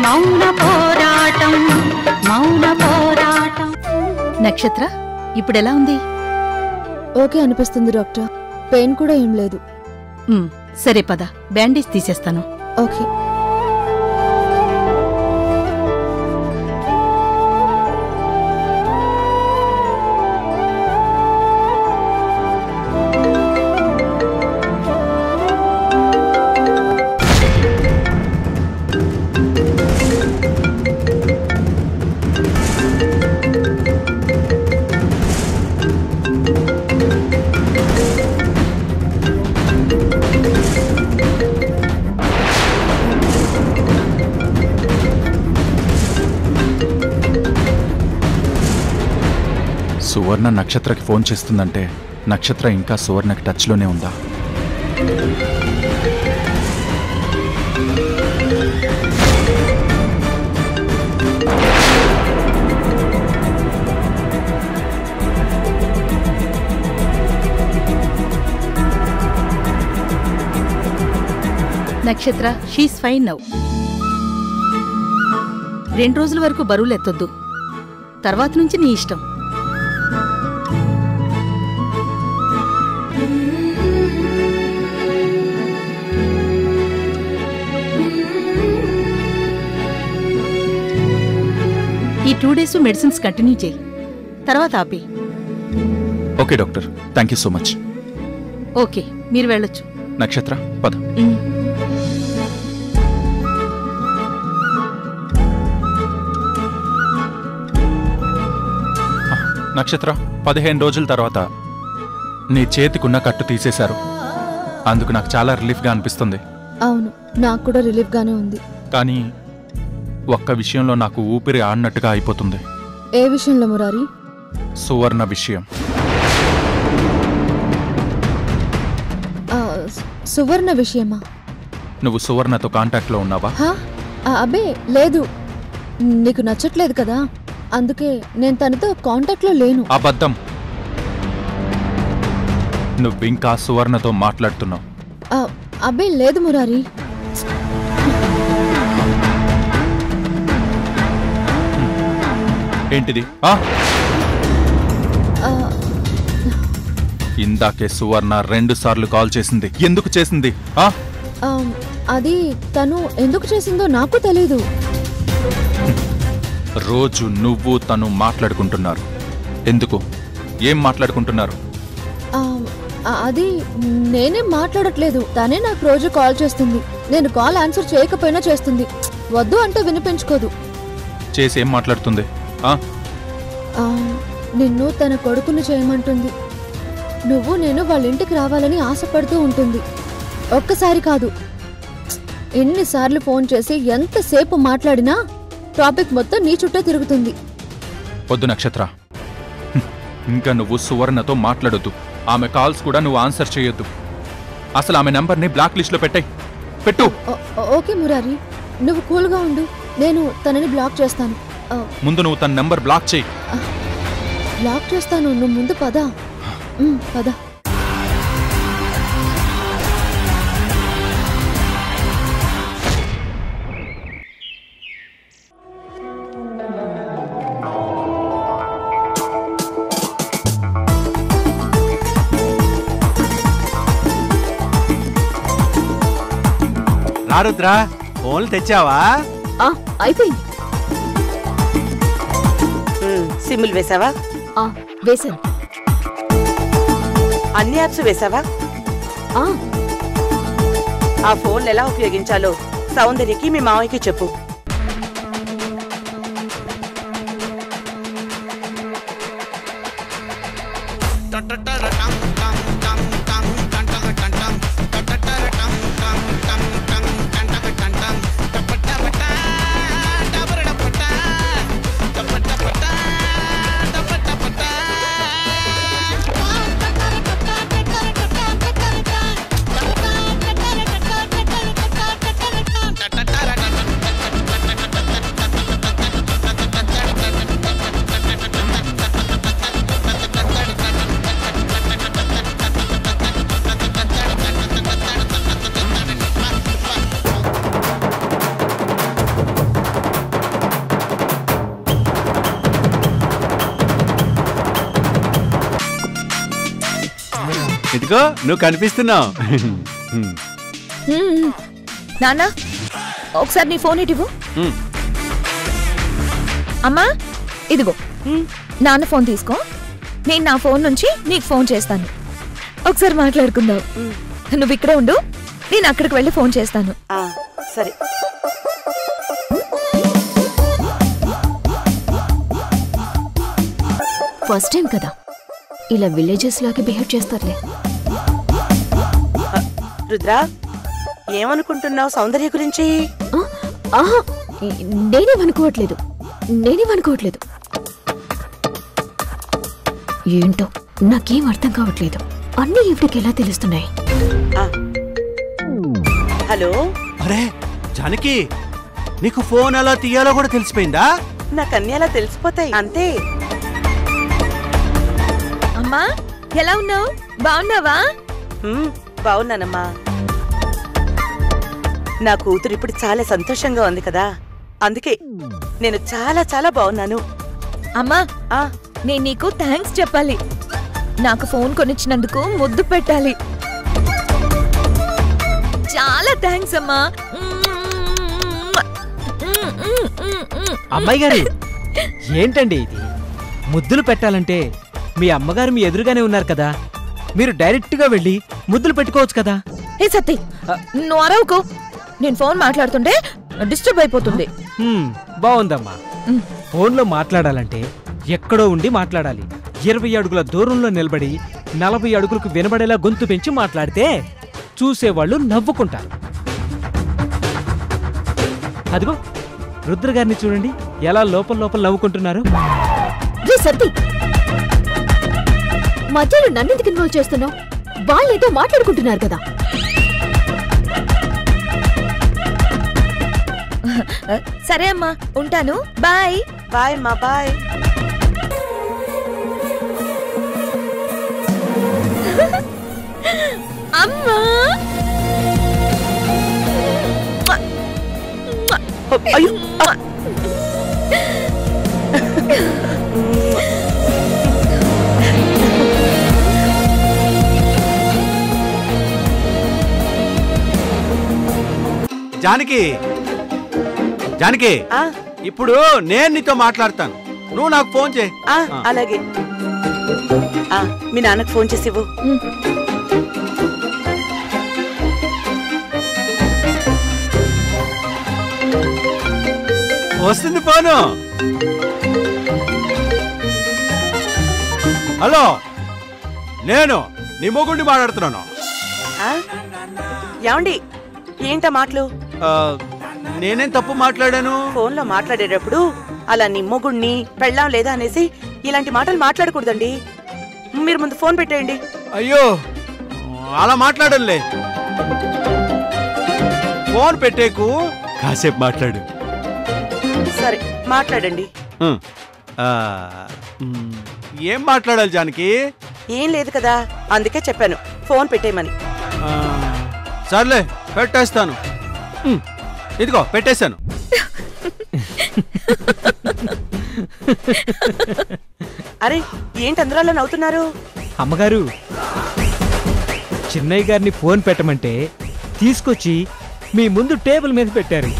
మౌన పోరాటం మౌన పోరాటం. నక్షత్ర ఇప్పుడెలా ఉంది? ఓకే అనిపిస్తుంది డాక్టర్. పెయిన్ కూడా ఏం లేదు. సరే పద, బ్యాండేజ్ తీసేస్తాను. ఓకే. సువర్ణ నక్షత్రకి ఫోన్ చేస్తుందంటే నక్షత్ర ఇంకా సువర్ణకి టచ్లోనే ఉందా? నక్షత్ర, షీస్ ఫైన్ నౌ. 2 రోజుల వరకు బరువులు ఎత్తొద్దు, తర్వాత నుంచి నీ ఇష్టం. ఈ 2 డేస్ మెడిసిన్స్ కంటిన్యూ చేయి, తర్వాత ఆపి. Okay doctor, thank you so much. Okay, మీరు వెళ్ళొచ్చు. నక్షత్ర పద. నక్షత్ర, 15 రోజుల తర్వాత నీ చేతికున్న కట్టు తీసేశారు. అందుకు నాకు చాలా రిలీఫ్గా అనిపిస్తుంది. అవును, నాకు కూడా రిలీఫ్గానే ఉంది. కానీ ఒక్క విషయంలో నాకు ఊపిరి ఆడినట్టుగా అయిపోతుంది. ఏ విషయంలో మురారి? సువర్ణ విషయం. సువర్ణ విషయమా? నువ్వు సువర్ణతో కాంటాక్ట్లో ఉన్నావా? అబ్బే లేదు, నీకు నచ్చట్లేదు కదా, అందుకే నేను తనతో కాంటాక్ట్లో లేను. అబద్ధం. నువ్వింకా సువర్ణతో మాట్లాడుతున్నావు. అబ్బే లేదు మురారి. ఏంటిది? ఇందాకే సువర్ణ 2 సార్లు కాల్ చేసింది. ఎందుకు చేసింది? అది తను ఎందుకు చేసిందో నాకు తెలీదు. రోజు నువ్వు తను మాట్లాడుకుంటున్నారు. ఎందుకు? ఏం మాట్లాడుకుంటున్నారు? అది నేనేం మాట్లాడట్లేదు. తనే నాకు రోజు కాల్ చేస్తుంది. నేను కాల్ ఆన్సర్ చేయకపోయినా చేస్తుంది. వద్దు అంటే వినిపించుకోదు. చేసి ఏం మాట్లాడుతుంది? నిన్ను తన కొడుకుని చేయమంటుంది. నువ్వు నేను వాళ్ళ ఇంటికి రావాలని ఆశపడుతూ ఉంటుంది. ఒక్కసారి కాదు, ఎన్నిసార్లు ఫోన్ చేసి ఎంతసేపు మాట్లాడినా టాపిక్ మొత్తం నీ చుట్టూ తిరుగుతుంది. వద్దు నక్షత్ర, ఇంకా నువ్వు సువర్ణతో మాట్లాడొద్దు. ఆమె కాల్స్ కూడా నువ్వు ఆన్సర్ చేయొద్దు. అసలు ఆమె నంబర్ని బ్లాక్ లిస్ట్లో పెట్టు. ఓకే మురారి, నువ్వు కూల్గా ఉండు. నేను తనని బ్లాక్ చేస్తాను. ముందు నువ్వు తన నంబర్ బ్లాక్ చేయి. బ్లాక్ చేస్తాను, నువ్వు ముందు పద. పద. రారుద్రా, ఫోన్లు తెచ్చావా? అయిపోయింది. సిమ్ములు వేసావా? వేసాను. అన్ని యాప్స్ వేసావా? ఆ ఫోన్లు ఎలా ఉపయోగించాలో సౌందర్యకి మీ మావయ్యకి చెప్పు. ఇదిగో నువ్వు కనిపిస్తున్నావు. నాన్న ఒకసారి నీ ఫోన్ ఇటు. అమ్మా ఇదిగో నాన్న ఫోన్ తీసుకో. నేను నా ఫోన్ నుంచి నీకు ఫోన్ చేస్తాను. ఒకసారి మాట్లాడుకుందాం. నువ్వు ఇక్కడే ఉండు, నేను అక్కడికి వెళ్ళి ఫోన్ చేస్తాను. సరే. ఫస్ట్ టైం కదా ఇలా విలేజెస్ లాగా బిహేవ్ చేస్తారులే. రుద్ర, ఏమనుకుంటున్నావు సౌందర్య గురించి? ఆహా, నేనేమనుకోవట్లేదు. ఏంటో నాకేం అర్థం కావట్లేదు. అన్నీ ఇవిడికి ఎలా తెలుస్తున్నాయి? హలో. అరే జానకి, నీకు ఫోన్ ఎలా తీయాలో కూడా తెలిసిపోయిందా? నాకు అన్ని అలా తెలిసిపోతాయి అంతే. అమ్మా ఎలా ఉన్నావు? బాగున్నావా? బాగున్నానమ్మా. నా కూతురు ఇప్పుడు చాలా సంతోషంగా ఉంది కదా, అందుకే నేను చాలా చాలా బాగున్నాను. అమ్మా నేను నీకు థ్యాంక్స్ చెప్పాలి. నాకు ఫోన్ కొనిచ్చినందుకు ముద్దు పెట్టాలి. చాలా థ్యాంక్స్ అమ్మా. అమ్మాయి గారు ఏంటండి ఇది? ముద్దులు పెట్టాలంటే మీ అమ్మగారు మీ ఎదురుగానే ఉన్నారు కదా, మీరు డైరెక్ట్ గా వెళ్ళి ముద్దులు పెట్టుకోవచ్చు కదా. ఏ సత్తి, నువ్వు అరవకు. నేను ఫోన్ మాట్లాడుతుంటే డిస్టర్బ్ అయిపోతుంది. బాగుందమ్మా. ఫోన్లో మాట్లాడాలంటే ఎక్కడో ఉండి మాట్లాడాలి. 20 అడుగుల దూరంలో నిలబడి 40 అడుగులకు వినబడేలా గొంతు పెంచి మాట్లాడితే చూసేవాళ్ళు నవ్వుకుంటారు. అదిగో రుద్ర గారిని చూడండి, ఎలా లోపల లోపల నవ్వుకుంటున్నారు. మధ్యలో నన్నెందుకు ఇన్వాల్వ్ చేస్తున్నావు? వాళ్ళేదో మాట్లాడుకుంటున్నారు కదా. సరే అమ్మా, ఉంటాను. బాయ్. బాయ్ అమ్మా. బాయ్. అమ్మా అయ్యో. జానకి, జానకి, ఇప్పుడు నేను నీతో మాట్లాడతాను, నువ్వు నాకు ఫోన్ చేయి. అలాగే. మీ నాన్నకు ఫోన్ చేసి ఇవ్వు. వస్తుంది ఫోను. హలో, నేను నీ మొగుండి మాట్లాడుతున్నాను. ఏమండి, ఏంటా మాటలు? నేనేం తప్పు మాట్లాడాను? ఫోన్లో మాట్లాడేటప్పుడు అలా నీ మొగుణ్ణి పెళ్ళాం లేదా అనేసి ఇలాంటి మాటలు మాట్లాడకూడదండి. మీరు ముందు ఫోన్ పెట్టేయండి. అయ్యో, అలా మాట్లాడలే. ఫోన్ పెట్టేకు, కాసేపు మాట్లాడు. సరే మాట్లాడండి. ఏం మాట్లాడాలి జానకి? ఏం లేదు కదా, అందుకే చెప్పాను ఫోన్ పెట్టేయమని. సర్లే పెట్టేస్తాను. ఇదిగో పెట్టేశాను. అరే ఏంటి అందరూ అలా నవ్వుతున్నారు? అమ్మగారు, చిన్నయ్య గారిని ఫోన్ పెట్టమంటే తీసుకొచ్చి మీ ముందు టేబుల్ మీద పెట్టారు.